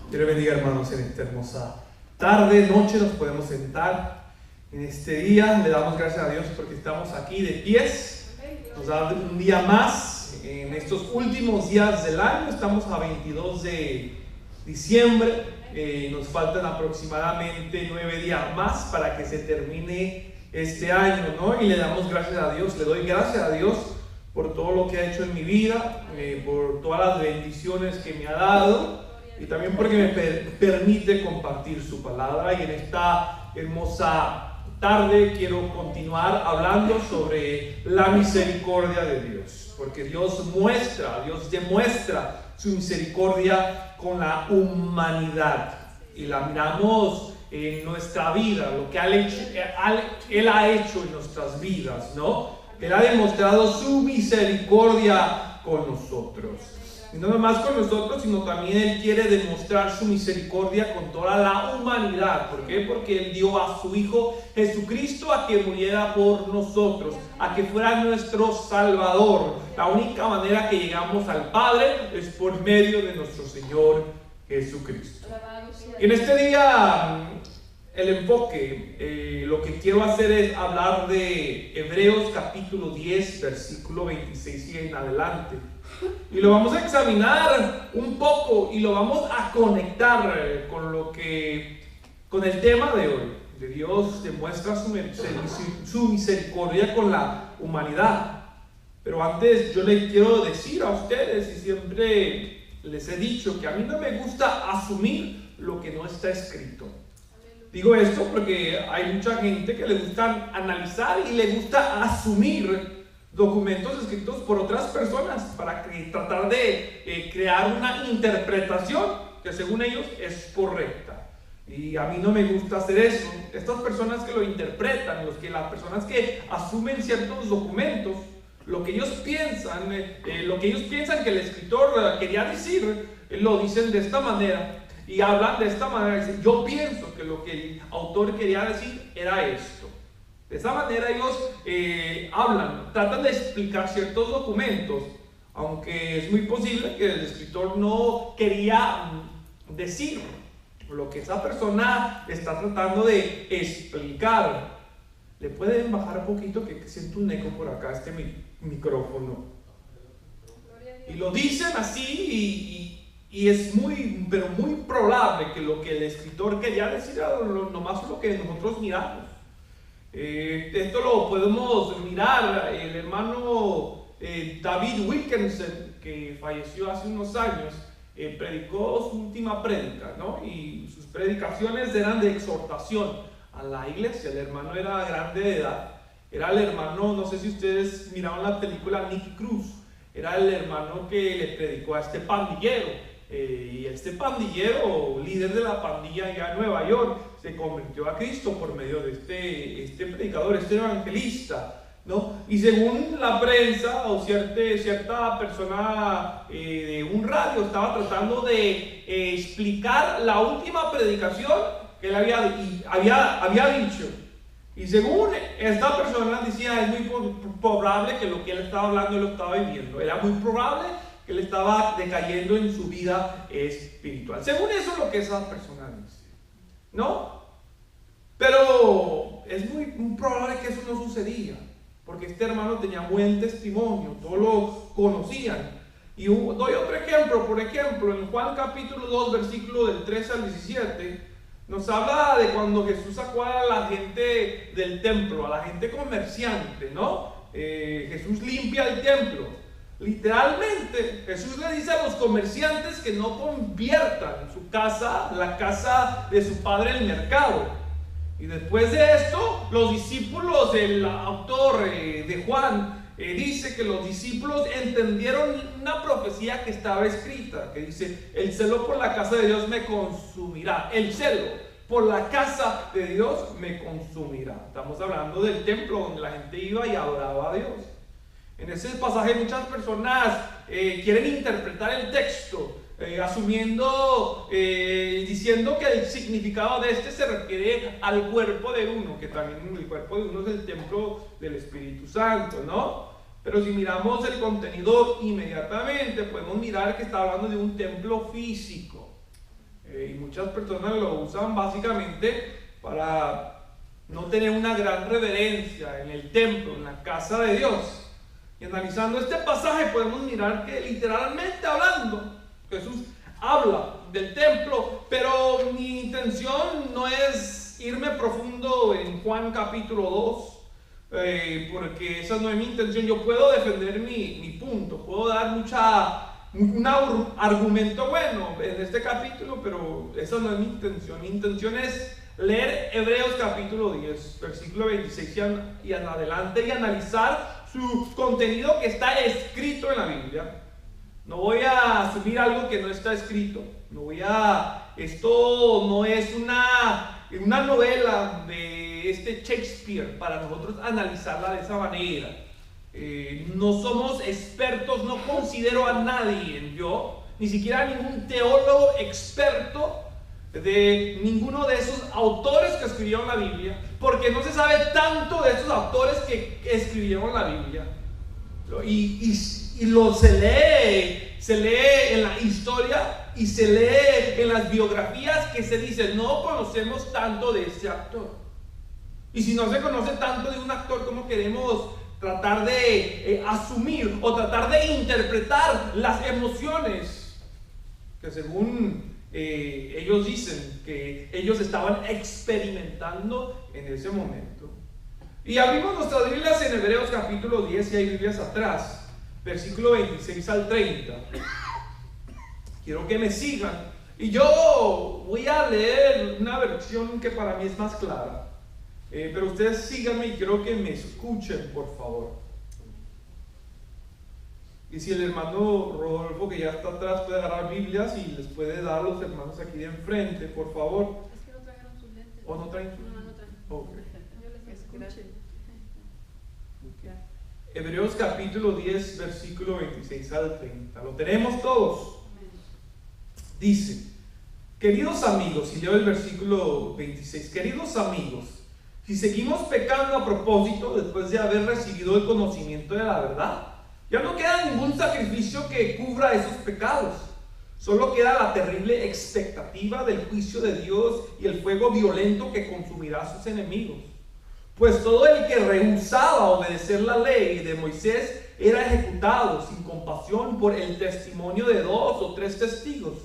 Dios les bendiga, hermanos, en esta hermosa tarde, noche. Nos podemos sentar en este día. Le damos gracias a Dios porque estamos aquí de pies. Nos da un día más en estos últimos días del año. Estamos a 22 de diciembre. Nos faltan aproximadamente 9 días más para que se termine este año, ¿no? Y le damos gracias a Dios. Le doy gracias a Dios por todo lo que ha hecho en mi vida, por todas las bendiciones que me ha dado. Y también porque me permite compartir su palabra. Y en esta hermosa tarde quiero continuar hablando sobre la misericordia de Dios. Porque Dios demuestra su misericordia con la humanidad. Y la miramos en nuestra vida, lo que Él ha hecho en nuestras vidas, ¿no? Él ha demostrado su misericordia con nosotros. Y no nomás con nosotros, sino también Él quiere demostrar su misericordia con toda la humanidad. ¿Por qué? Porque Él dio a su Hijo Jesucristo a que muriera por nosotros, a que fuera nuestro Salvador. La única manera que llegamos al Padre es por medio de nuestro Señor Jesucristo. Y en este día, el enfoque, lo que quiero hacer es hablar de Hebreos capítulo 10, versículo 26 y en adelante. Y lo vamos a examinar un poco y lo vamos a conectar con el tema de hoy. De Dios demuestra su misericordia con la humanidad. Pero antes yo les quiero decir a ustedes, y siempre les he dicho, que a mí no me gusta asumir lo que no está escrito. Digo esto porque hay mucha gente que le gusta analizar y le gusta asumir documentos escritos por otras personas para tratar de crear una interpretación que según ellos es correcta. Y a mí no me gusta hacer eso. Estas personas que lo interpretan, las personas que asumen ciertos documentos, lo que ellos piensan que el escritor quería decir, lo dicen de esta manera y hablan de esta manera. Dicen, yo pienso que lo que el autor quería decir era esto. De esa manera ellos tratan de explicar ciertos documentos, aunque es muy posible que el escritor no quería decir lo que esa persona está tratando de explicar. ¿Le pueden bajar un poquito que siento un eco por acá este micrófono? Y lo dicen así y es pero muy probable que lo que el escritor quería decir era nomás lo que nosotros miramos. Esto lo podemos mirar. El hermano David Wilkerson, que falleció hace unos años, predicó su última prédica, ¿no? Y sus predicaciones eran de exhortación a la iglesia. El hermano era grande de edad. Era el hermano, no sé si ustedes miraron la película Nicky Cruz. Era el hermano que le predicó a este pandillero. Y este pandillero, líder de la pandilla allá en Nueva York, se convirtió a Cristo por medio de este predicador, este evangelista, ¿no? Y según la prensa o cierta persona de un radio estaba tratando de explicar la última predicación que él había dicho. Y según esta persona decía, es muy probable que lo que él estaba hablando él lo estaba viviendo. Era muy probable que él estaba decayendo en su vida espiritual. Según eso es lo que esa persona dice, ¿no? Pero es muy probable que eso no sucedía, porque este hermano tenía buen testimonio, todos lo conocían. Y doy otro ejemplo. Por ejemplo, en Juan capítulo 2, versículo del 13 al 17, nos habla de cuando Jesús sacó a la gente del templo, a la gente comerciante, ¿no? Jesús limpia el templo. Literalmente, Jesús le dice a los comerciantes que no conviertan su casa, la casa de su padre, en mercado. Y después de esto, los discípulos, el autor de Juan, dice que los discípulos entendieron una profecía que estaba escrita, que dice, el celo por la casa de Dios me consumirá. El celo por la casa de Dios me consumirá. Estamos hablando del templo donde la gente iba y adoraba a Dios. En ese pasaje muchas personas quieren interpretar el texto asumiendo, diciendo que el significado de este se refiere al cuerpo de uno, que también el cuerpo de uno es el templo del Espíritu Santo, ¿no? Pero si miramos el contenido inmediatamente, podemos mirar que está hablando de un templo físico. muchas personas lo usan básicamente para no tener una gran reverencia en el templo, en la casa de Dios. Y analizando este pasaje podemos mirar que literalmente hablando, Jesús habla del templo, pero mi intención no es irme profundo en Juan capítulo 2, porque esa no es mi intención. Yo puedo defender mi punto, puedo dar un argumento bueno en este capítulo, pero esa no es mi intención. Mi intención es leer Hebreos capítulo 10, versículo 26 y en adelante, y analizar su contenido que está escrito en la Biblia. No voy a asumir algo que no está escrito. Esto no es una novela de Shakespeare para nosotros analizarla de esa manera. No somos expertos, no considero a nadie, yo, ni siquiera ningún teólogo experto de ninguno de esos autores que escribieron la Biblia, porque no se sabe tanto de esos autores que escribieron la Biblia. Y se lee en la historia y se lee en las biografías que se dice, no conocemos tanto de ese actor. Y si no se conoce tanto de un actor, ¿cómo queremos tratar de asumir o tratar de interpretar las emociones que según ellos dicen que ellos estaban experimentando en ese momento? Y abrimos nuestras Biblias en Hebreos capítulo 10, y hay Biblias atrás, versículo 26 al 30. Quiero que me sigan, y yo voy a leer una versión que para mí es más clara, pero ustedes síganme y quiero que me escuchen, por favor. Y si el hermano Rodolfo, que ya está atrás, puede agarrar Biblias y les puede dar a los hermanos aquí de enfrente, por favor. Es que no trajeron sus lentes. ¿O no traen? No traen. Okay. Yo les escuché. Hebreos capítulo 10, versículo 26 al 30. ¿Lo tenemos todos? Dice, queridos amigos, y leo el versículo 26, queridos amigos, si seguimos pecando a propósito después de haber recibido el conocimiento de la verdad, ya no queda ningún sacrificio que cubra esos pecados. Solo queda la terrible expectativa del juicio de Dios y el fuego violento que consumirá a sus enemigos. Pues todo el que rehusaba obedecer la ley de Moisés era ejecutado sin compasión por el testimonio de 2 o 3 testigos.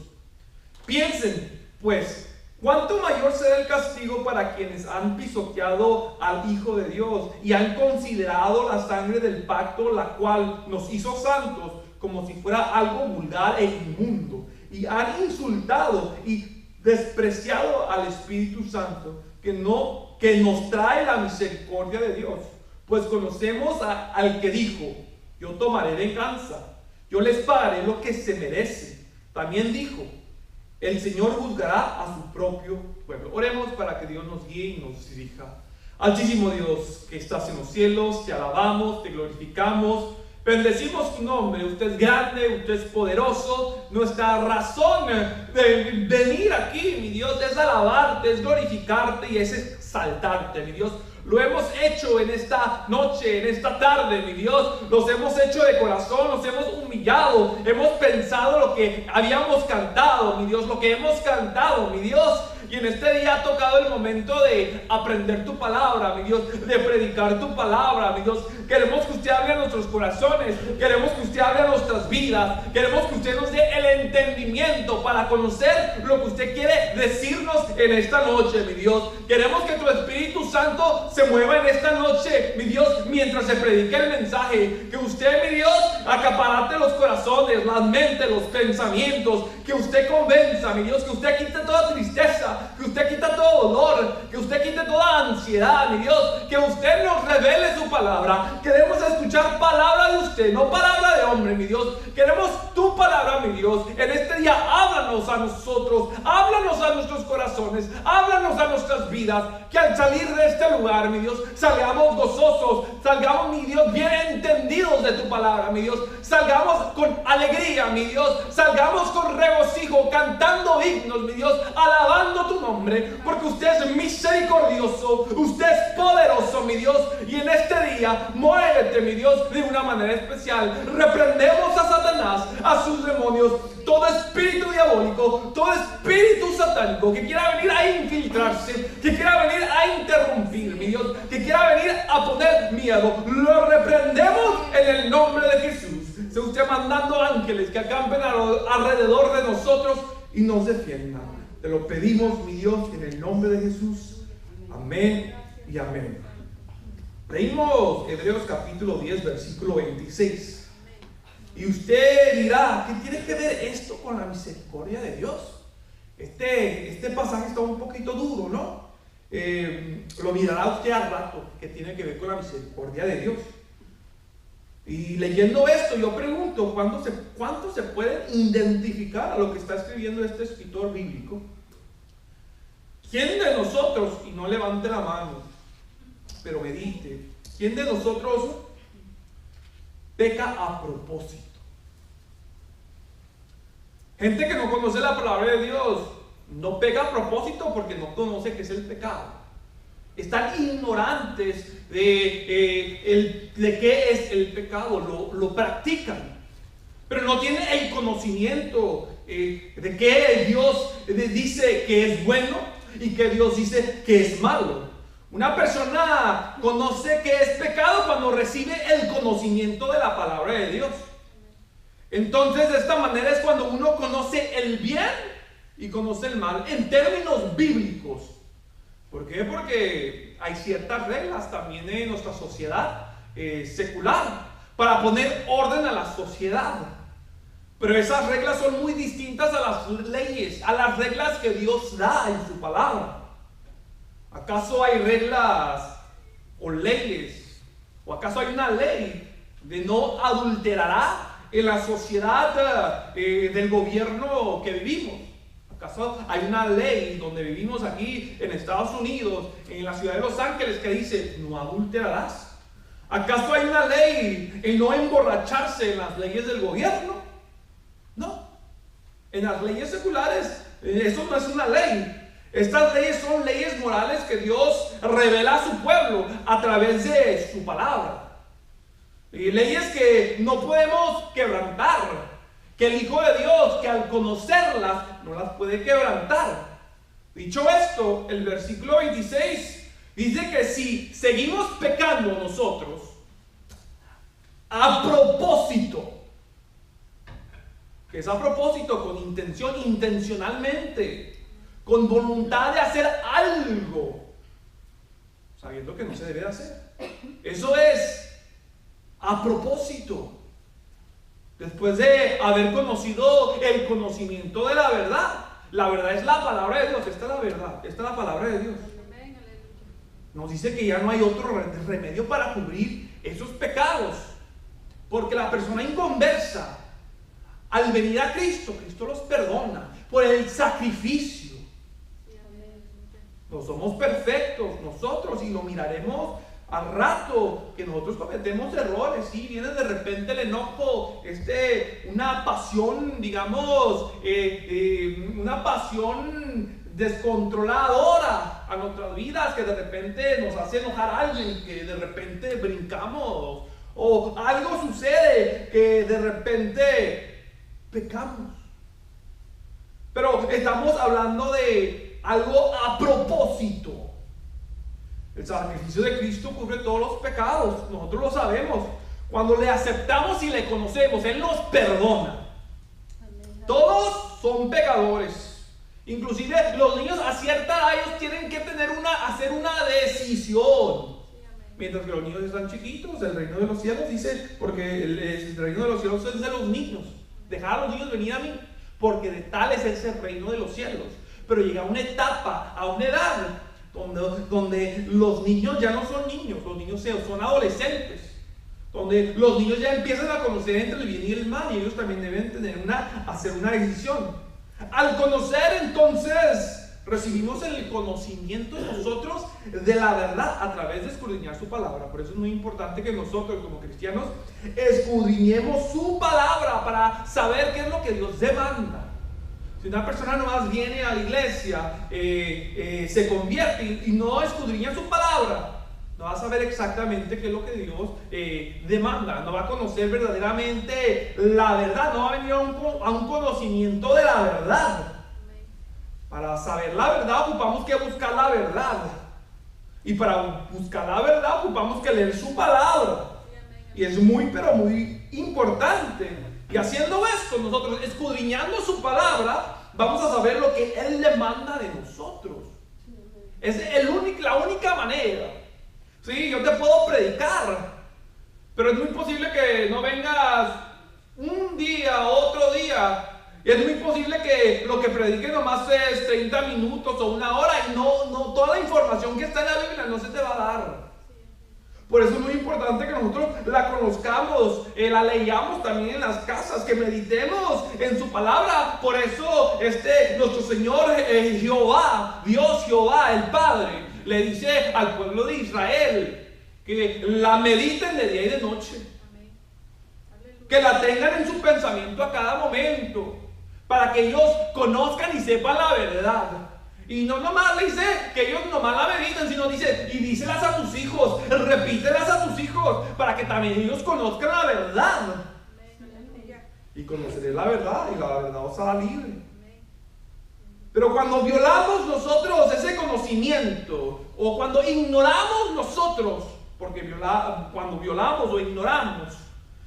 Piensen, pues, ¿cuánto mayor será el castigo para quienes han pisoteado al Hijo de Dios y han considerado la sangre del pacto, la cual nos hizo santos, como si fuera algo vulgar e inmundo, y han insultado y despreciado al Espíritu Santo, que nos trae la misericordia de Dios? Pues conocemos al que dijo, yo tomaré venganza, yo les pagaré lo que se merece. También dijo, el Señor juzgará a su propio pueblo. Oremos para que Dios nos guíe y nos dirija. Altísimo Dios, que estás en los cielos, te alabamos, te glorificamos, bendecimos tu nombre. Usted es grande, usted es poderoso. Nuestra razón de venir aquí, mi Dios, es alabarte, es glorificarte y es exaltarte, mi Dios. Lo hemos hecho en esta noche, en esta tarde, mi Dios. Los hemos hecho de corazón, los hemos humillado. Hemos pensado lo que habíamos cantado, mi Dios, lo que hemos cantado, mi Dios. Y en este día ha tocado el momento de aprender tu palabra, mi Dios, de predicar tu palabra, mi Dios. Queremos que usted hable a nuestros corazones, queremos que usted hable a nuestras vidas, queremos que usted nos dé el entendimiento para conocer lo que usted quiere decirnos en esta noche, mi Dios. Queremos que tu Espíritu Santo se mueva en esta noche, mi Dios, mientras se predique el mensaje. Que usted, mi Dios, acaparate los corazones, las mentes, los pensamientos. Que usted convenza, mi Dios, que usted quite toda tristeza, que usted quite todo dolor, que usted quite toda ansiedad, mi Dios. Que usted nos revele su palabra. Queremos escuchar palabra de usted, no palabra de hombre, mi Dios. Queremos tu palabra, mi Dios. En este día háblanos a nosotros, háblanos a nuestros corazones, háblanos a nuestras vidas. Que al salir de este lugar, mi Dios, salgamos gozosos, salgamos, mi Dios, bien entendidos de tu palabra, mi Dios. Salgamos con alegría, mi Dios. Salgamos con regocijo, cantando himnos, mi Dios, alabando tu nombre, porque usted es misericordioso, usted es poderoso, mi Dios. Y en este día, muévete, mi Dios, de una manera especial. Reprendemos a Satanás, a sus demonios. todo espíritu diabólico, todo espíritu satánico que quiera venir a infiltrarse, que quiera venir a interrumpir, mi Dios, que quiera venir a poner miedo, lo reprendemos en el nombre de Jesús. Se usted mandando ángeles que acampen alrededor de nosotros y nos defiendan. Te lo pedimos, mi Dios, en el nombre de Jesús. Amén y amén. Leímos Hebreos capítulo 10, versículo 26. Y usted dirá, ¿qué tiene que ver esto con la misericordia de Dios? Este pasaje está un poquito duro, ¿no? Lo mirará usted al rato, que tiene que ver con la misericordia de Dios. Y leyendo esto, yo pregunto, ¿cuánto se puede identificar a lo que está escribiendo este escritor bíblico? ¿Quién de nosotros, y no levante la mano, pero medite, quién de nosotros peca a propósito? Gente que no conoce la palabra de Dios no peca a propósito porque no conoce qué es el pecado. Están ignorantes de qué es el pecado, lo practican, pero no tienen el conocimiento de que Dios dice que es bueno y que Dios dice que es malo. Una persona conoce que es pecado cuando recibe el conocimiento de la palabra de Dios. Entonces, de esta manera es cuando uno conoce el bien y conoce el mal en términos bíblicos. ¿Por qué? Porque hay ciertas reglas también en nuestra sociedad secular para poner orden a la sociedad. Pero esas reglas son muy distintas a las leyes, a las reglas que Dios da en su palabra. ¿Acaso hay reglas o leyes? ¿O acaso hay una ley de no adulterará en la sociedad del gobierno que vivimos? ¿Acaso hay una ley donde vivimos aquí en Estados Unidos, en la ciudad de Los Ángeles, que dice no adulterarás? ¿Acaso hay una ley en no emborracharse en las leyes del gobierno? No. En las leyes seculares eso no es una ley. Estas leyes son leyes morales que Dios revela a su pueblo a través de su palabra. Y leyes que no podemos quebrantar, que el Hijo de Dios, que al conocerlas, no las puede quebrantar. Dicho esto, el versículo 26 dice que si seguimos pecando nosotros a propósito, que es a propósito, con intención, intencionalmente, con voluntad de hacer algo, sabiendo que no se debe hacer. Eso es a propósito. Después de haber conocido el conocimiento de la verdad es la palabra de Dios. Esta es la verdad, esta es la palabra de Dios. Nos dice que ya no hay otro remedio para cubrir esos pecados, porque la persona inconversa, al venir a Cristo, Cristo los perdona por el sacrificio. No somos perfectos nosotros y lo miraremos al rato, que nosotros cometemos errores. Sí, viene de repente el enojo, una pasión, digamos, una pasión descontroladora a nuestras vidas, que de repente nos hace enojar a alguien, que de repente brincamos, o algo sucede que de repente pecamos. Pero estamos hablando de algo a propósito. El sacrificio de Cristo cubre todos los pecados, nosotros lo sabemos. Cuando le aceptamos y le conocemos, Él nos perdona. Todos son pecadores. Inclusive los niños a cierta edad ellos tienen que hacer una decisión. Mientras que los niños están chiquitos, el reino de los cielos dice, porque el reino de los cielos es de los niños. Dejad a los niños venir a mí, porque de tal es ese reino de los cielos. Pero llega una etapa, a una edad, donde los niños ya no son niños, los niños son adolescentes, donde los niños ya empiezan a conocer entre el bien y el mal, y ellos también deben hacer una decisión. Al conocer, entonces recibimos el conocimiento nosotros de la verdad a través de escudriñar su palabra. Por eso es muy importante que nosotros como cristianos escudriñemos su palabra para saber qué es lo que Dios demanda. Si una persona nomás viene a la iglesia, se convierte y no escudriña su palabra, no va a saber exactamente qué es lo que Dios demanda, no va a conocer verdaderamente la verdad, no va a venir a un conocimiento de la verdad. Para saber la verdad ocupamos que buscar la verdad, y para buscar la verdad ocupamos que leer su palabra, y es muy pero muy importante. Y haciendo esto, nosotros escudriñando su palabra, vamos a saber lo que Él demanda de nosotros. Es la única manera. Sí, yo te puedo predicar, pero es muy posible que no vengas un día, otro día, y es muy posible que lo que predique nomás es 30 minutos o una hora, y no toda la información que está en la Biblia no se te va a dar. Por eso es muy importante que nosotros la conozcamos, la leamos también en las casas, que meditemos en su palabra. Por eso nuestro Señor Jehová, Dios Jehová, el Padre, le dice al pueblo de Israel que la mediten de día y de noche. Que la tengan en su pensamiento a cada momento, para que ellos conozcan y sepan la verdad. Y no nomás le dice que ellos nomás la mediten, sino dice, y díselas a tus hijos, repítelas a tus hijos, para que también ellos conozcan la verdad. Y conoceré la verdad, y la verdad os hará libre. Pero cuando violamos nosotros ese conocimiento, o cuando ignoramos nosotros, porque cuando violamos o ignoramos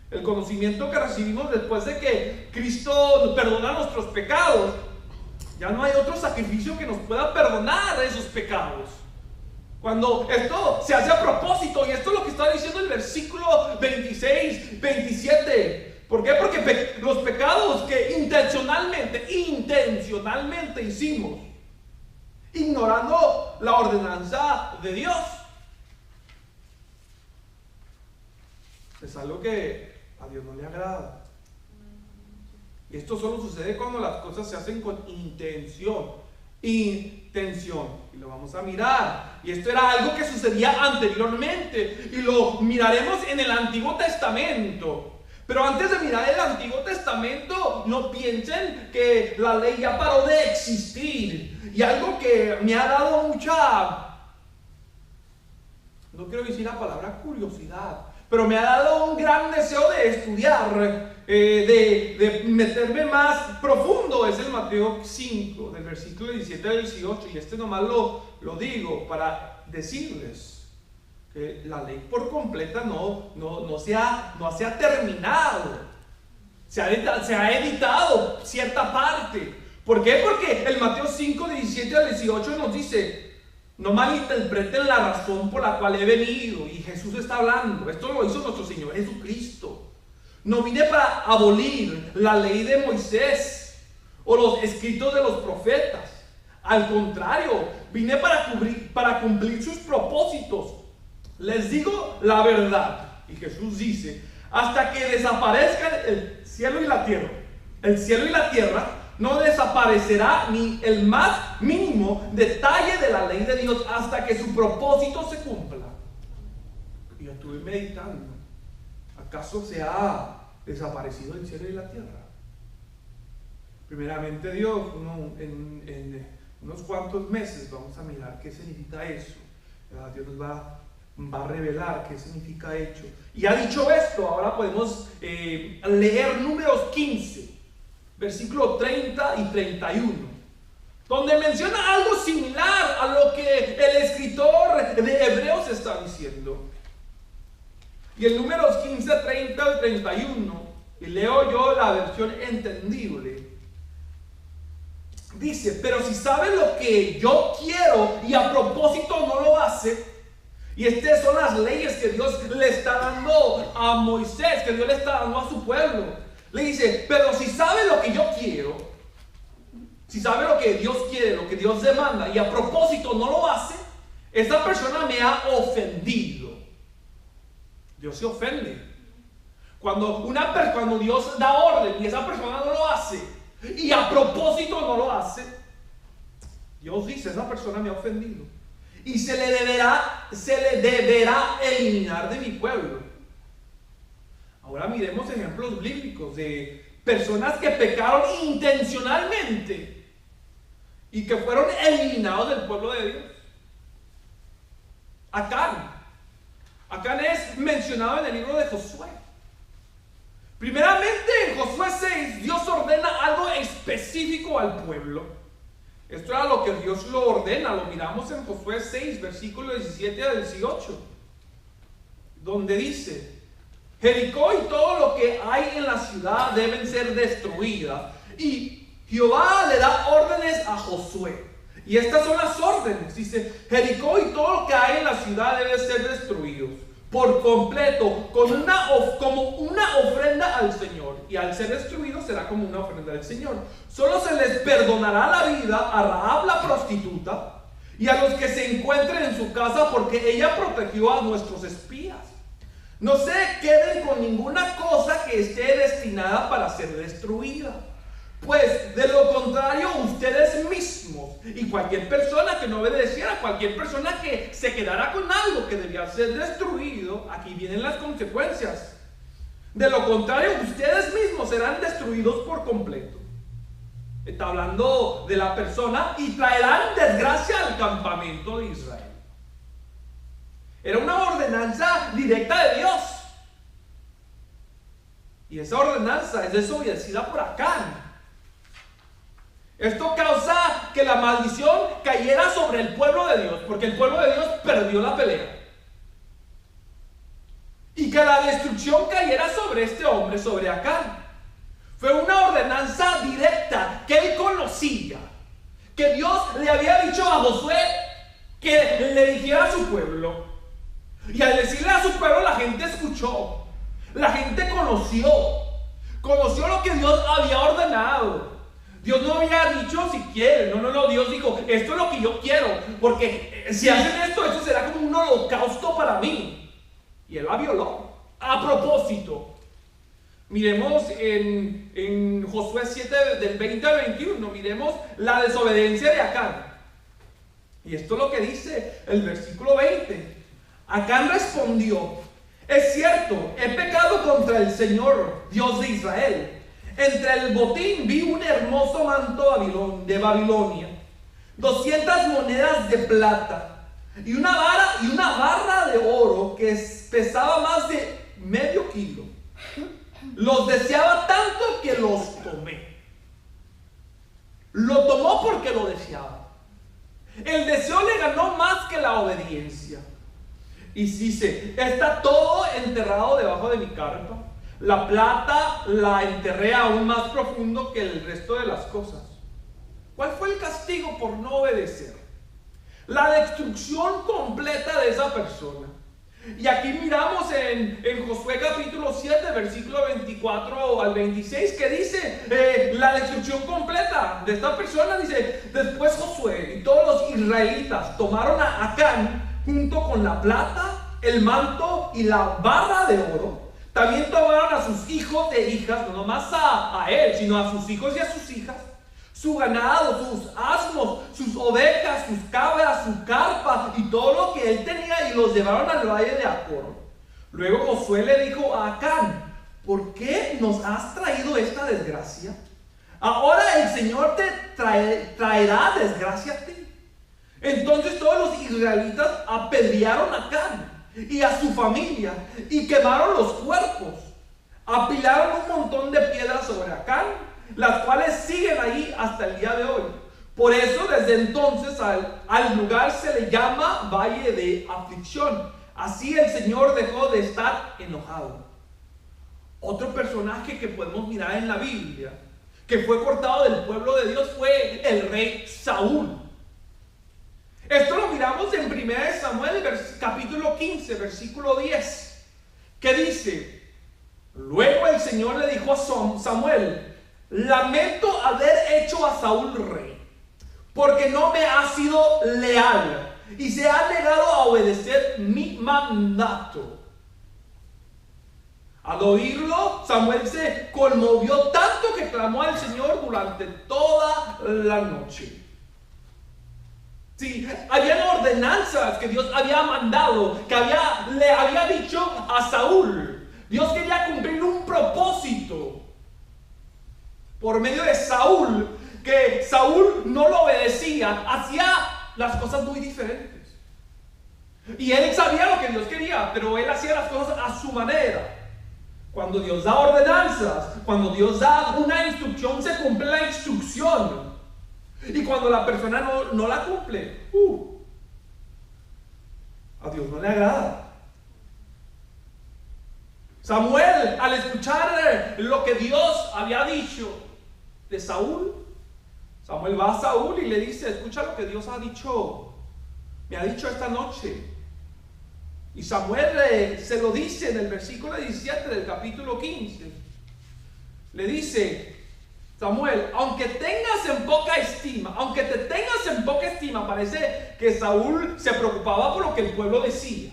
el conocimiento que recibimos después de que Cristo perdona nuestros pecados, ya no hay otro sacrificio que nos pueda perdonar esos pecados. Cuando esto se hace a propósito, y esto es lo que está diciendo el versículo 26, 27. ¿Por qué? Porque los pecados que intencionalmente hicimos, ignorando la ordenanza de Dios, es algo que a Dios no le agrada. Y esto solo sucede cuando las cosas se hacen con intención. Y lo vamos a mirar. Y esto era algo que sucedía anteriormente, y lo miraremos en el Antiguo Testamento. Pero antes de mirar el Antiguo Testamento, no piensen que la ley ya paró de existir. Y algo que me ha dado mucha, no quiero decir la palabra curiosidad, pero me ha dado un gran deseo de estudiar, de meterme más profundo, es el Mateo 5, del versículo 17 al 18. Y nomás lo digo para decirles que la ley por completa no se ha terminado. Se ha editado cierta parte. ¿Por qué? Porque el Mateo 5, 17 al 18 nos dice: no malinterpreten la razón por la cual he venido. Y Jesús está hablando. Esto lo hizo nuestro Señor Jesucristo. No vine para abolir la ley de Moisés o los escritos de los profetas. Al contrario, vine para cumplir sus propósitos. Les digo la verdad. Y Jesús dice: hasta que desaparezcan el cielo y la tierra. El cielo y la tierra no desaparecerá ni el más mínimo detalle de la ley de Dios hasta que su propósito se cumpla. Y yo estuve meditando: ¿acaso se ha desaparecido el cielo y la tierra? Primeramente Dios, en unos cuantos meses vamos a mirar qué significa eso. Dios nos va a revelar qué significa hecho. Y ha dicho esto, ahora podemos leer Números 15, versículo 30 y 31, donde menciona algo similar a lo que el escritor de Hebreos está diciendo. Y en Números 15, 30 y 31, y leo yo la versión entendible, dice: pero si sabe lo que yo quiero y a propósito no lo hace. Y estas son las leyes que Dios le está dando a Moisés, que Dios le está dando a su pueblo. Le dice: pero si sabe lo que yo quiero, si sabe lo que Dios quiere, lo que Dios demanda, y a propósito no lo hace, esta persona me ha ofendido. Dios se ofende cuando Dios da orden y esa persona no lo hace, y a propósito no lo hace. Dios dice: esa persona me ha ofendido y se le deberá eliminar de mi pueblo. Ahora miremos ejemplos bíblicos de personas que pecaron intencionalmente y que fueron eliminados del pueblo de Dios. Acán, mencionado en el libro de Josué. Primeramente, en Josué 6, Dios ordena algo específico al pueblo. Esto era lo que Dios lo ordena, lo miramos en Josué 6, versículos 17 a 18, donde dice: Jericó y todo lo que hay en la ciudad deben ser destruidas. Y Jehová le da órdenes a Josué. Y estas son las órdenes. Dice: Jericó y todo lo que hay en la ciudad debe ser destruidos por completo, como una ofrenda al Señor. Y al ser destruido será como una ofrenda al Señor. Solo se les perdonará la vida a Rahab la prostituta y a los que se encuentren en su casa, porque ella protegió a nuestros espías. No se queden con ninguna cosa que esté destinada para ser destruida, pues de lo contrario ustedes mismos y cualquier persona que no obedeciera, cualquier persona que se quedara con algo que debía ser destruido, aquí vienen las consecuencias. De lo contrario ustedes mismos serán destruidos por completo. Está hablando de la persona, y traerán desgracia al campamento de Israel. Era una ordenanza directa de Dios. Y esa ordenanza es desobedecida por Acán. Esto causa que la maldición cayera sobre el pueblo de Dios, porque el pueblo de Dios perdió la pelea. Y que la destrucción cayera sobre este hombre, sobre Acán. Fue una ordenanza directa que él conocía, que Dios le había dicho a Josué que le dijera a su pueblo. Y al decirle a su pueblo, la gente escuchó, la gente conoció lo que Dios había ordenado. Dios no había dicho si quieren, no, Dios dijo: esto es lo que yo quiero, porque si hacen esto será como un holocausto para mí. Y él la violó, a propósito. Miremos en Josué 7, del 20 al 21, miremos la desobediencia de Acán. Y esto es lo que dice el versículo 20. Acán respondió: es cierto, he pecado contra el Señor, Dios de Israel. Entre el botín vi un hermoso manto de Babilonia, 200 monedas de plata y una barra de oro que pesaba más de medio kilo. Los deseaba tanto que los tomé. Lo tomó porque lo deseaba. El deseo le ganó más que la obediencia. Y dice: está todo enterrado debajo de mi carpa. La plata la enterré aún más profundo que el resto de las cosas. ¿Cuál fue el castigo por no obedecer? La destrucción completa de esa persona. Y aquí miramos en Josué capítulo 7, versículo 24 al 26, que dice la destrucción completa de esta persona. Dice: después Josué y todos los israelitas tomaron a Acán junto con la plata, el manto y la barra de oro. También tomaron a sus hijos e hijas, no nomás a él, sino a sus hijos y a sus hijas, su ganado, sus asnos, sus ovejas, sus cabras, su carpa y todo lo que él tenía, y los llevaron al valle de Acor. Luego Josué le dijo a Acán: ¿por qué nos has traído esta desgracia? Ahora el Señor te traerá desgracia a ti. Entonces todos los israelitas apedrearon a Acán y a su familia y quemaron los cuerpos. Apilaron un montón de piedras sobre Acán, las cuales siguen ahí hasta el día de hoy. Por eso desde entonces al lugar se le llama Valle de Aflicción. Así el Señor dejó de estar enojado. Otro personaje que podemos mirar en la Biblia, que fue cortado del pueblo de Dios, fue el rey Saúl. Esto lo miramos en 1 Samuel capítulo 15, versículo 10, que dice: luego el Señor le dijo a Samuel: lamento haber hecho a Saúl rey, porque no me ha sido leal y se ha negado a obedecer mi mandato. Al oírlo, Samuel se conmovió tanto que clamó al Señor durante toda la noche. Sí, habían ordenanzas que Dios había mandado, que le había dicho a Saúl. Dios quería cumplir un propósito por medio de Saúl, que Saúl no lo obedecía, hacía las cosas muy diferentes. Y él sabía lo que Dios quería, pero él hacía las cosas a su manera. Cuando Dios da ordenanzas, cuando Dios da una instrucción, se cumple la instrucción. Y cuando la persona no la cumple, a Dios no le agrada. Samuel, al escuchar lo que Dios había dicho de Saúl, Samuel va a Saúl y le dice: escucha lo que Dios ha dicho, me ha dicho esta noche. Y Samuel se lo dice en el versículo 17 del capítulo 15. Le dice: Samuel, aunque te tengas en poca estima, parece que Saúl se preocupaba por lo que el pueblo decía.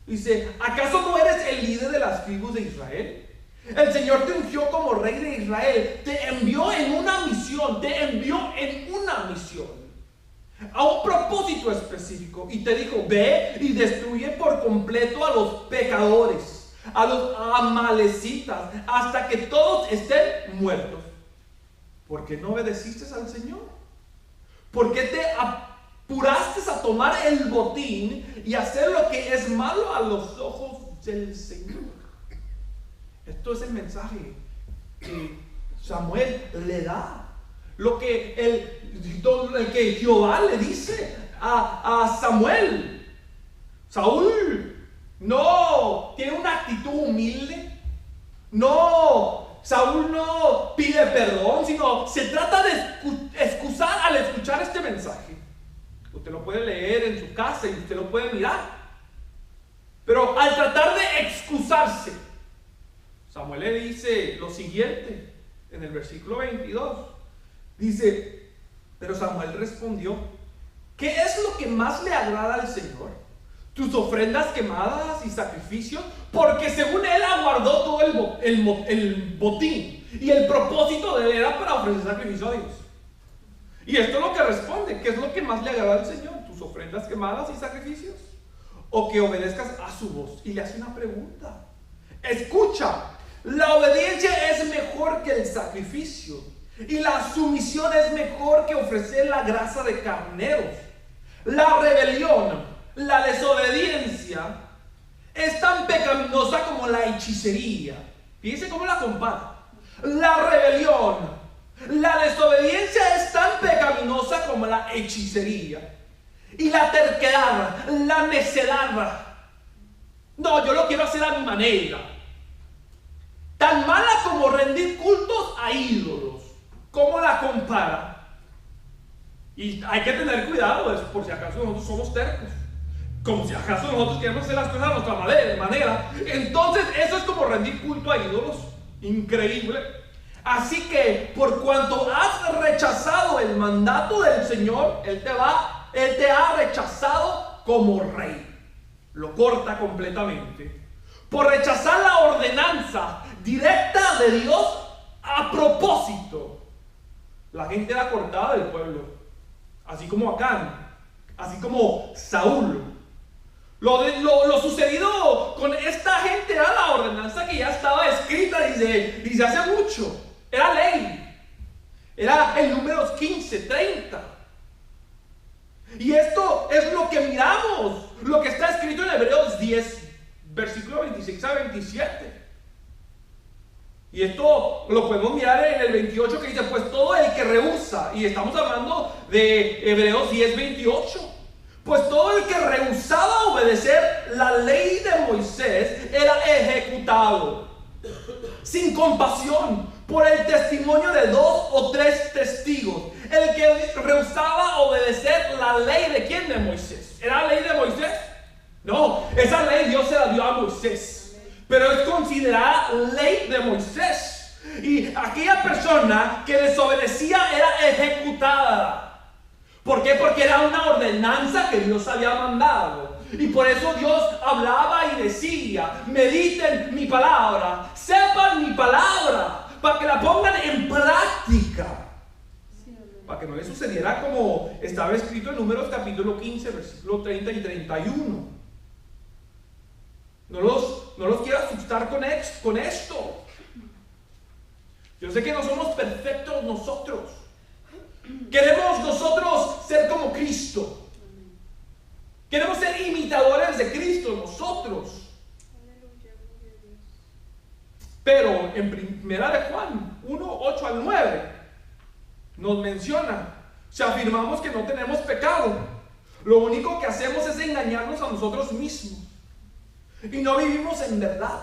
Dice: ¿acaso no eres el líder de las tribus de Israel? El Señor te ungió como rey de Israel, te envió en una misión, a un propósito específico, y te dijo: ve y destruye por completo a los pecadores, a los amalecitas, hasta que todos estén muertos. ¿Por qué no obedeciste al Señor? ¿Por qué te apuraste a tomar el botín y hacer lo que es malo a los ojos del Señor? Esto es el mensaje que Samuel le da. Lo que que Jehová le dice a Samuel. Saúl no tiene una actitud humilde. Saúl no pide perdón, sino se trata de excusar al escuchar este mensaje. Usted lo puede leer en su casa y usted lo puede mirar. Pero al tratar de excusarse, Samuel le dice lo siguiente en el versículo 22. Dice: pero Samuel respondió: ¿qué es lo que más le agrada al Señor? ¿Tus ofrendas quemadas y sacrificios? Porque según él aguardó todo el botín, y el propósito de él era para ofrecer sacrificio a Dios. Y esto es lo que responde: ¿qué es lo que más le agrada al Señor? ¿Tus ofrendas quemadas y sacrificios? ¿O que obedezcas a su voz? Y le hace una pregunta. Escucha, la obediencia es mejor que el sacrificio, y la sumisión es mejor que ofrecer la grasa de carneros. La rebelión, la desobediencia, es tan pecaminosa como la hechicería. Fíjense cómo la compara. La rebelión, la desobediencia es tan pecaminosa como la hechicería. Y la terquedad, la necedad. No, yo lo quiero hacer a mi manera. Tan mala como rendir cultos a ídolos. ¿Cómo la compara? Y hay que tener cuidado, por si acaso nosotros somos tercos, como si acaso nosotros queremos hacer las cosas a nuestra manera. Entonces eso es como rendir culto a ídolos. Increíble. Así que por cuanto has rechazado el mandato del Señor, Él te ha rechazado como rey. Lo corta completamente. Por rechazar la ordenanza directa de Dios a propósito. La gente era cortada del pueblo, así como Acán, así como Saúl. Lo sucedido con esta gente era la ordenanza que ya estaba escrita desde hace mucho. Era ley. Era el Números 15, 30. Y esto es lo que miramos, lo que está escrito en Hebreos 10, versículo 26 a 27. Y esto lo podemos mirar en el 28, que dice: pues todo el que rehúsa, y estamos hablando de Hebreos 10, 28. Pues todo el que rehusaba obedecer la ley de Moisés era ejecutado sin compasión por el testimonio de 2 o 3 testigos. El que rehusaba obedecer la ley de ¿quién? De Moisés. ¿Era la ley de Moisés? No, esa ley Dios se la dio a Moisés, pero es considerada ley de Moisés. Y aquella persona que desobedecía era ejecutada. ¿Por qué? Porque era una ordenanza que Dios había mandado. Y por eso Dios hablaba y decía: mediten mi palabra, sepan mi palabra, para que la pongan en práctica. Para que no les sucediera como estaba escrito en Números capítulo 15, versículo 30 y 31. No los quiero asustar con esto. Yo sé que no somos perfectos nosotros. Queremos nosotros ser como Cristo. Queremos 1 de Juan 1, 8 al 9 nos menciona. Si afirmamos que no tenemos pecado, lo único que hacemos es engañarnos a nosotros mismos y no vivimos en verdad.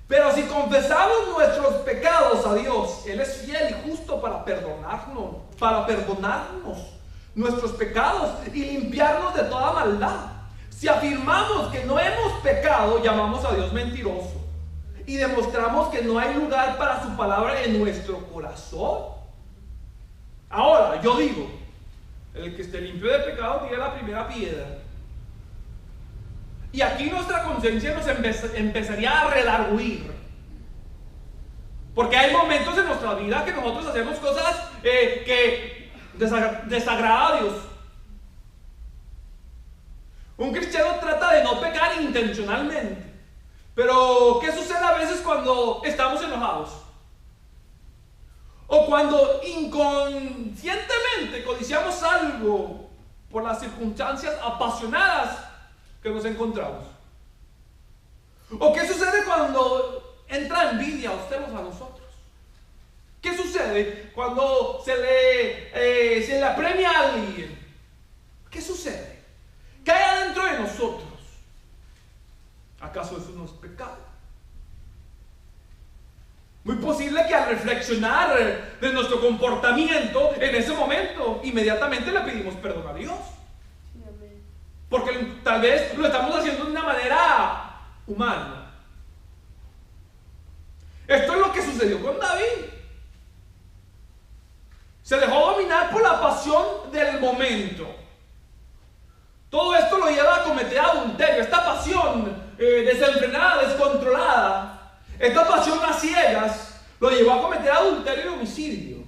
Pero si confesamos nuestros pecados a Dios, Él es fiel y justo para perdonarnos nuestros pecados y limpiarnos de toda maldad. Si afirmamos que no hemos pecado, llamamos a Dios mentiroso y demostramos que no hay lugar para su palabra en nuestro corazón. Ahora, yo digo, el que esté limpio de pecado tire la primera piedra. Y aquí nuestra conciencia nos empezaría a redarguir. Porque hay momentos en nuestra vida que nosotros hacemos cosas que desagradan a Dios. Un cristiano trata de no pecar intencionalmente. Pero, ¿qué sucede a veces cuando estamos enojados? O cuando inconscientemente codiciamos algo por las circunstancias apasionadas que nos encontramos. ¿O qué sucede cuando entra envidia o celos a nosotros? ¿Qué sucede cuando se le apremia a alguien? ¿Qué sucede? ¿Qué hay adentro de nosotros? ¿Acaso eso no es pecado? Muy posible que al reflexionar de nuestro comportamiento en ese momento, inmediatamente le pedimos perdón a Dios. Porque tal vez lo estamos haciendo de una manera humana. Esto es lo que sucedió con David. Se dejó dominar por la pasión del momento. Todo esto lo lleva a cometer adulterio. Esta pasión desenfrenada, descontrolada, esta pasión a ciegas, lo llevó a cometer adulterio y homicidio.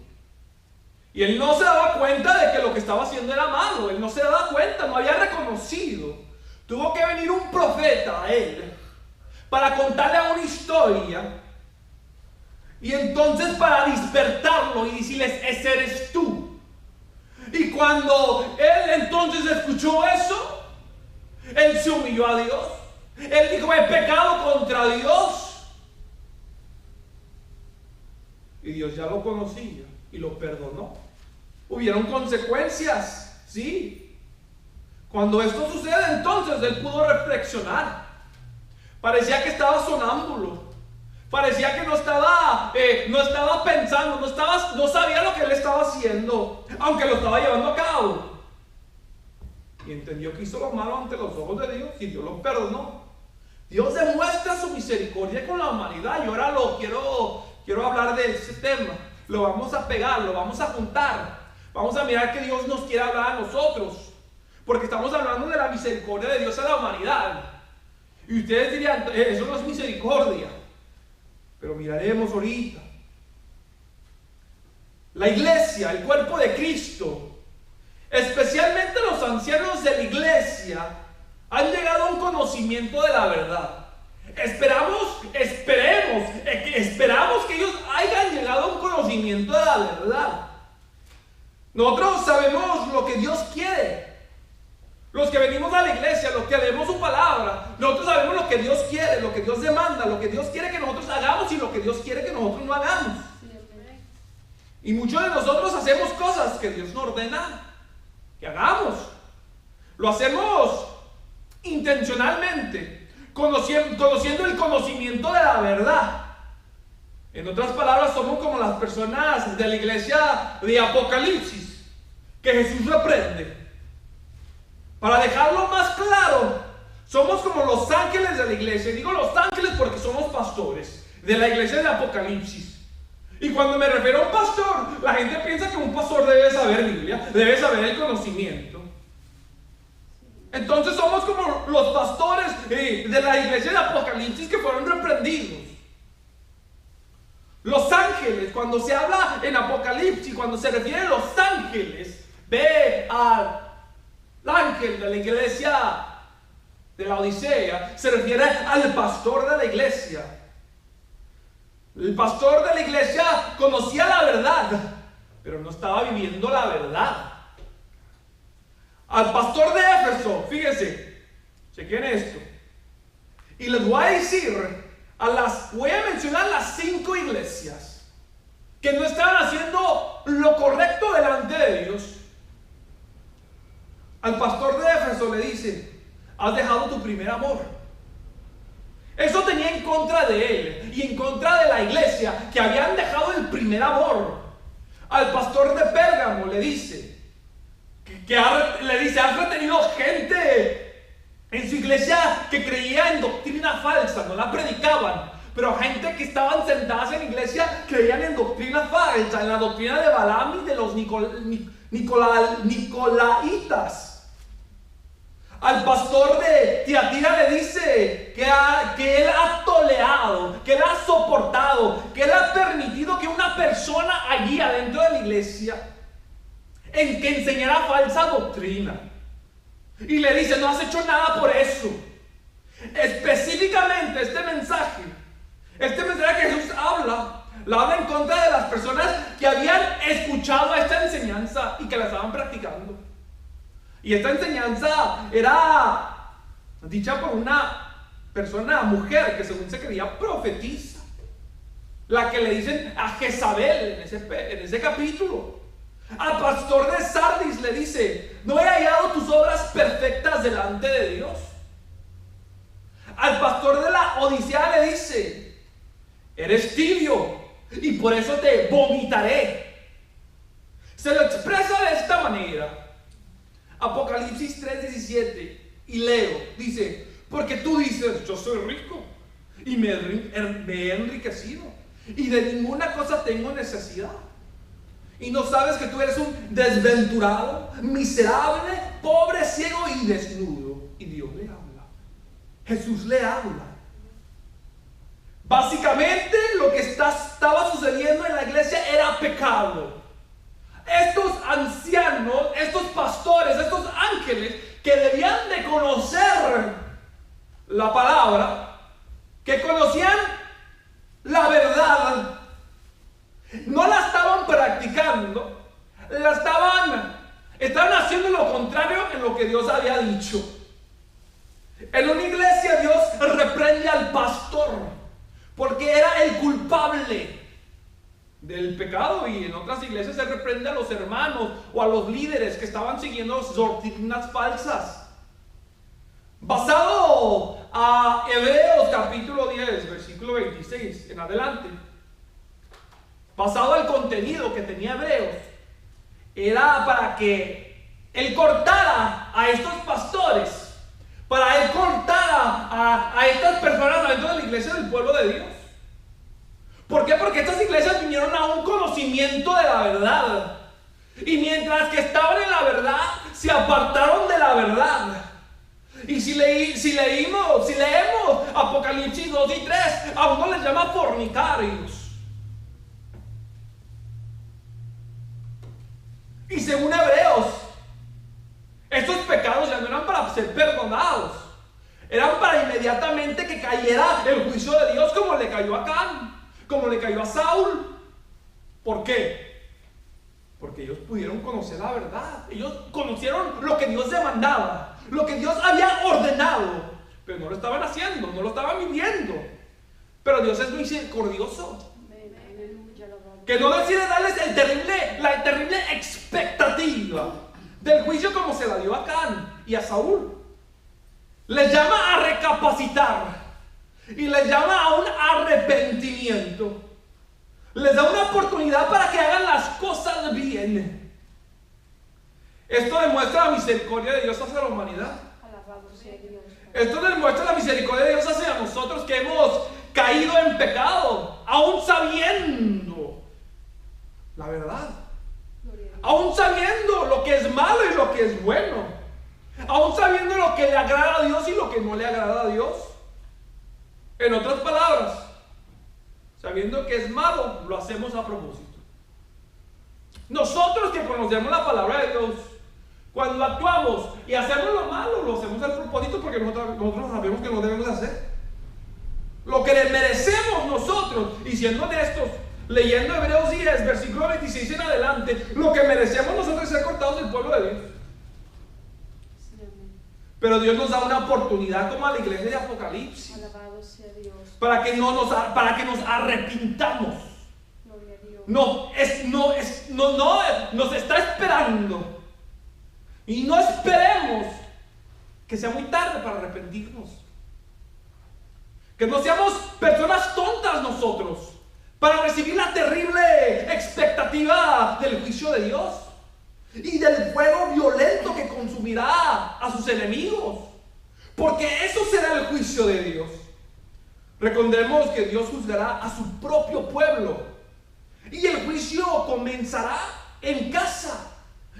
Y él no se daba cuenta de que lo que estaba haciendo era malo. Él no se daba cuenta, no había reconocido. Tuvo que venir un profeta a él para contarle una historia. Y entonces para despertarlo y decirles, ese eres tú. Y cuando él entonces escuchó eso, él se humilló a Dios. Él dijo, he pecado contra Dios. Y Dios ya lo conocía y lo perdonó. Hubieron consecuencias, sí. Cuando esto sucede, entonces él pudo reflexionar. Parecía que estaba sonámbulo. Parecía que no estaba pensando, no sabía lo que él estaba haciendo, aunque lo estaba llevando a cabo. Y entendió que hizo lo malo ante los ojos de Dios y Dios lo perdonó. Dios demuestra su misericordia con la humanidad. Y ahora quiero hablar de ese tema. Lo vamos a pegar, lo vamos a juntar. Vamos a mirar que Dios nos quiere hablar a nosotros. Porque estamos hablando de la misericordia de Dios a la humanidad. Y ustedes dirían, eso no es misericordia. Pero miraremos ahorita. La iglesia, el cuerpo de Cristo, especialmente los ancianos de la iglesia, han llegado a un conocimiento de la verdad. Esperamos que ellos hayan llegado a un conocimiento de la verdad. Nosotros sabemos lo que Dios quiere. Los que venimos a la iglesia, los que leemos su palabra, nosotros sabemos lo que Dios quiere, lo que Dios demanda, lo que Dios quiere que nosotros hagamos y lo que Dios quiere que nosotros no hagamos. Y muchos de nosotros hacemos cosas que Dios nos ordena que hagamos. Lo hacemos intencionalmente, conociendo el conocimiento de la verdad. En otras palabras, somos como las personas de la iglesia de Apocalipsis, que Jesús reprende. Para dejarlo más claro, somos como los ángeles de la iglesia. Y digo los ángeles porque somos pastores de la iglesia de Apocalipsis. Y cuando me refiero a un pastor, la gente piensa que un pastor debe saber Biblia, debe saber el conocimiento. Entonces somos como los pastores de la iglesia de Apocalipsis que fueron reprendidos. Los ángeles, cuando se habla en Apocalipsis, cuando se refiere a los ángeles, ve al ángel de la iglesia de la Odisea, se refiere al pastor de la iglesia. El pastor de la iglesia conocía la verdad, pero no estaba viviendo la verdad. Al pastor de Éfeso, fíjense, chequen esto. Y les voy a decir, voy a mencionar las 5 iglesias. Al pastor de Éfeso le dice: has dejado tu primer amor. Eso tenía en contra de él y en contra de la iglesia, que habían dejado el primer amor. Al pastor de Pérgamo le dice has retenido gente en su iglesia que creía en doctrina falsa, no la predicaban, pero gente que estaban sentadas en la iglesia creían en doctrina falsa, en la doctrina de Balaam y de los nicolaitas. Al pastor de Tiatira le dice que él ha tolerado, que él ha soportado, que él ha permitido que una persona allí adentro de la iglesia que enseñara falsa doctrina. Y le dice: no has hecho nada por eso. Específicamente este mensaje que Jesús habla en contra de las personas que habían escuchado esta enseñanza y que la estaban practicando. Y esta enseñanza era dicha por una mujer que según se creía profetisa, la que le dicen a Jezabel en ese capítulo. Al pastor de Sardis le dice: no he hallado tus obras perfectas delante de Dios. Al pastor de la Odisea le dice: eres tibio y por eso te vomitaré. Se lo expresa de esta manera. Apocalipsis 3:17, y leo, dice: porque tú dices, yo soy rico y me he enriquecido y de ninguna cosa tengo necesidad, y no sabes que tú eres un desventurado, miserable, pobre, ciego y desnudo. Y Dios le habla, Jesús le habla. Básicamente lo que estaba sucediendo en la iglesia era pecado. Estos ancianos, estos pastores, estos ángeles que debían de conocer la palabra, que conocían la verdad, no la estaban practicando, estaban haciendo lo contrario en lo que Dios había dicho. En una iglesia Dios reprende al pastor porque era el culpable del pecado, y en otras iglesias se reprende a los hermanos o a los líderes que estaban siguiendo doctrinas falsas. Basado a Hebreos capítulo 10 versículo 26 en adelante, basado al contenido que tenía Hebreos, era para que él cortara a estos pastores, para él cortara a estas personas dentro de la iglesia del pueblo de Dios. ¿Por qué? Porque estas iglesias vinieron a un conocimiento de la verdad, y mientras que estaban en la verdad se apartaron de la verdad. Y si leemos Apocalipsis 2 y 3, a uno les llama fornicarios. Y según Hebreos, estos pecados ya no eran para ser perdonados, eran para inmediatamente que cayera el juicio de Dios, como le cayó a Acán, como le cayó a Saúl. ¿Por qué? Porque ellos pudieron conocer la verdad. Ellos conocieron lo que Dios demandaba, lo que Dios había ordenado, pero no lo estaban haciendo, no lo estaban viviendo. Pero Dios es misericordioso, que no decide darles la terrible expectativa del juicio como se la dio a Acán y a Saúl. Les llama a recapacitar y les llama a un arrepentimiento. Les da una oportunidad para que hagan las cosas bien. Esto demuestra la misericordia de Dios hacia la humanidad. Esto demuestra la misericordia de Dios hacia nosotros, que hemos caído en pecado, aún sabiendo la verdad, aún sabiendo lo que es malo y lo que es bueno, aún sabiendo lo que le agrada a Dios y lo que no le agrada a Dios. En otras palabras, sabiendo que es malo, lo hacemos a propósito. Nosotros que conocemos la palabra de Dios, cuando actuamos y hacemos lo malo, lo hacemos a propósito, porque nosotros sabemos que no debemos hacer lo que le merecemos nosotros. Y siendo honestos, leyendo Hebreos 10 versículo 26 en adelante, lo que merecemos nosotros es ser cortados del pueblo de Dios. Pero Dios nos da una oportunidad, como a la iglesia de Apocalipsis, para que nos arrepintamos. Nos está esperando. Y no esperemos que sea muy tarde para arrepentirnos. Que no seamos personas tontas nosotros para recibir la terrible expectativa del juicio de Dios y del fuego violento que consumirá a sus enemigos. Porque eso será el juicio de Dios. Recordemos que Dios juzgará a su propio pueblo y el juicio comenzará en casa.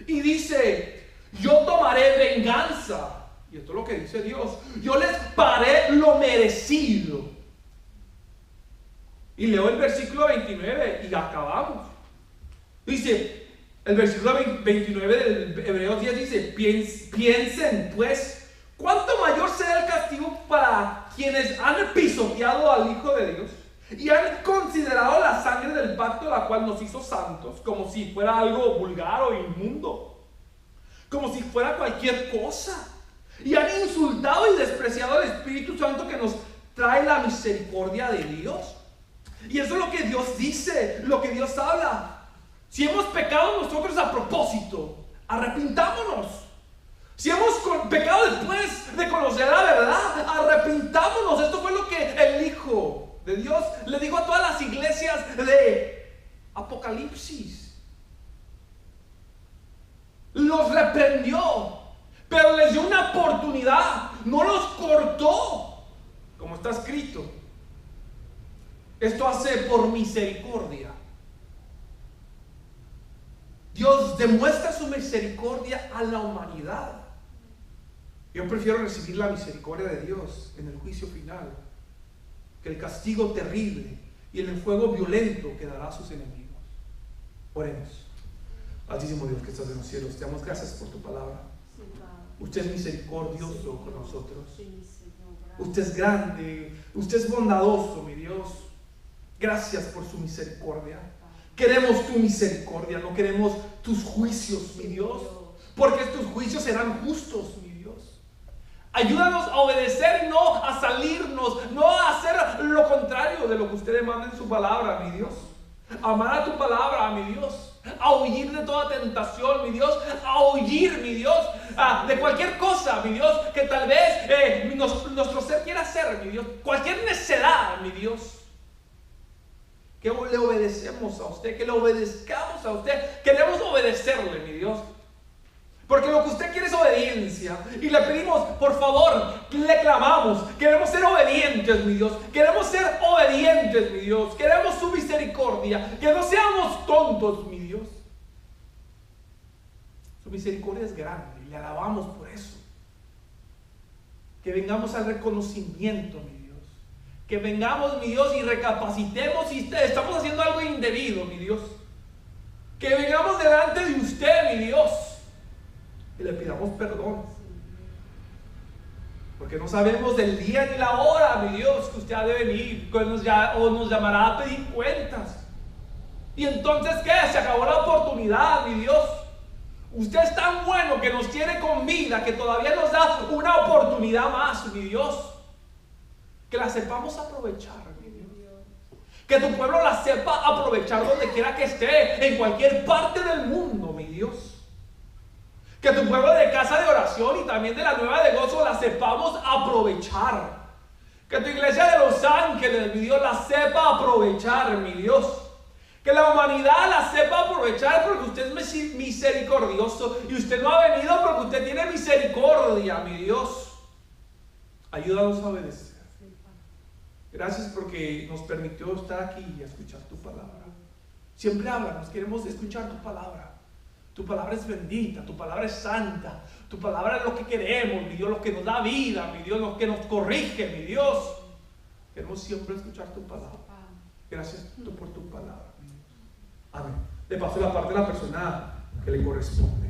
Y dice: yo tomaré venganza. Y esto es lo que dice Dios: yo les pagaré lo merecido. Y leo el versículo 29 y acabamos. Dice, el versículo 29 del Hebreos 10 dice: piensen pues, ¿cuánto mayor será el castigo para quienes han pisoteado al Hijo de Dios y han considerado la sangre del pacto, la cual nos hizo santos, como si fuera algo vulgar o inmundo, como si fuera cualquier cosa, y han insultado y despreciado al Espíritu Santo que nos trae la misericordia de Dios? Y eso es lo que Dios dice, lo que Dios habla. Si hemos pecado nosotros a propósito, arrepintámonos. Si hemos pecado después de conocer la verdad, arrepintámonos. Esto fue lo que el Hijo de Dios le dijo a todas las iglesias de Apocalipsis. Los reprendió, pero les dio una oportunidad. No los cortó, como está escrito. Esto hace por misericordia. Dios demuestra su misericordia a la humanidad. Yo prefiero recibir la misericordia de Dios en el juicio final que el castigo terrible y el fuego violento que dará a sus enemigos. Oremos. Altísimo Dios que estás en los cielos, te damos gracias por tu palabra. Usted es misericordioso con nosotros. Usted es grande, usted es bondadoso, mi Dios. Gracias por su misericordia. Queremos tu misericordia, no queremos tus juicios, mi Dios, porque tus juicios serán justos, mi Dios. Ayúdanos a obedecer y no a salirnos, no a hacer lo contrario de lo que usted demanda en su palabra, mi Dios. Amar a tu palabra, mi Dios. A huir de toda tentación, mi Dios. A huir, mi Dios, de cualquier cosa, mi Dios, que tal vez nuestro ser quiera hacer, mi Dios. Cualquier necedad, mi Dios. Que le obedecemos a usted, que le obedezcamos a usted. Queremos obedecerle, mi Dios, porque lo que usted quiere es obediencia. Y le pedimos, por favor, le clamamos. Queremos ser obedientes, mi Dios. Queremos ser obedientes, mi Dios. Queremos su misericordia. Que no seamos tontos, mi Dios. Su misericordia es grande y le alabamos por eso. Que vengamos al reconocimiento, mi Dios. Que vengamos, mi Dios, y recapacitemos si estamos haciendo algo indebido, mi Dios. Que vengamos delante de usted, mi Dios, y le pidamos perdón. Porque no sabemos del día ni la hora, mi Dios, que usted ha de venir o nos llamará a pedir cuentas. Y entonces, ¿qué? Se acabó la oportunidad, mi Dios. Usted es tan bueno que nos tiene con vida, que todavía nos da una oportunidad más, mi Dios. Que la sepamos aprovechar, mi Dios. Que tu pueblo la sepa aprovechar donde quiera que esté, en cualquier parte del mundo, mi Dios. Que tu pueblo de Casa de Oración y también de la Nueva de Gozo la sepamos aprovechar. Que tu iglesia de Los Ángeles, mi Dios, la sepa aprovechar, mi Dios. Que la humanidad la sepa aprovechar, porque usted es misericordioso y usted no ha venido porque usted tiene misericordia, mi Dios. Ayúdanos a obedecer. Gracias porque nos permitió estar aquí y escuchar tu palabra. Siempre háblanos, queremos escuchar tu palabra. Tu palabra es bendita, tu palabra es santa. Tu palabra es lo que queremos, mi Dios, lo que nos da vida, mi Dios, lo que nos corrige, mi Dios. Queremos siempre escuchar tu palabra. Gracias por tu palabra, mi Dios. Amén. Le paso la parte a la persona que le corresponde.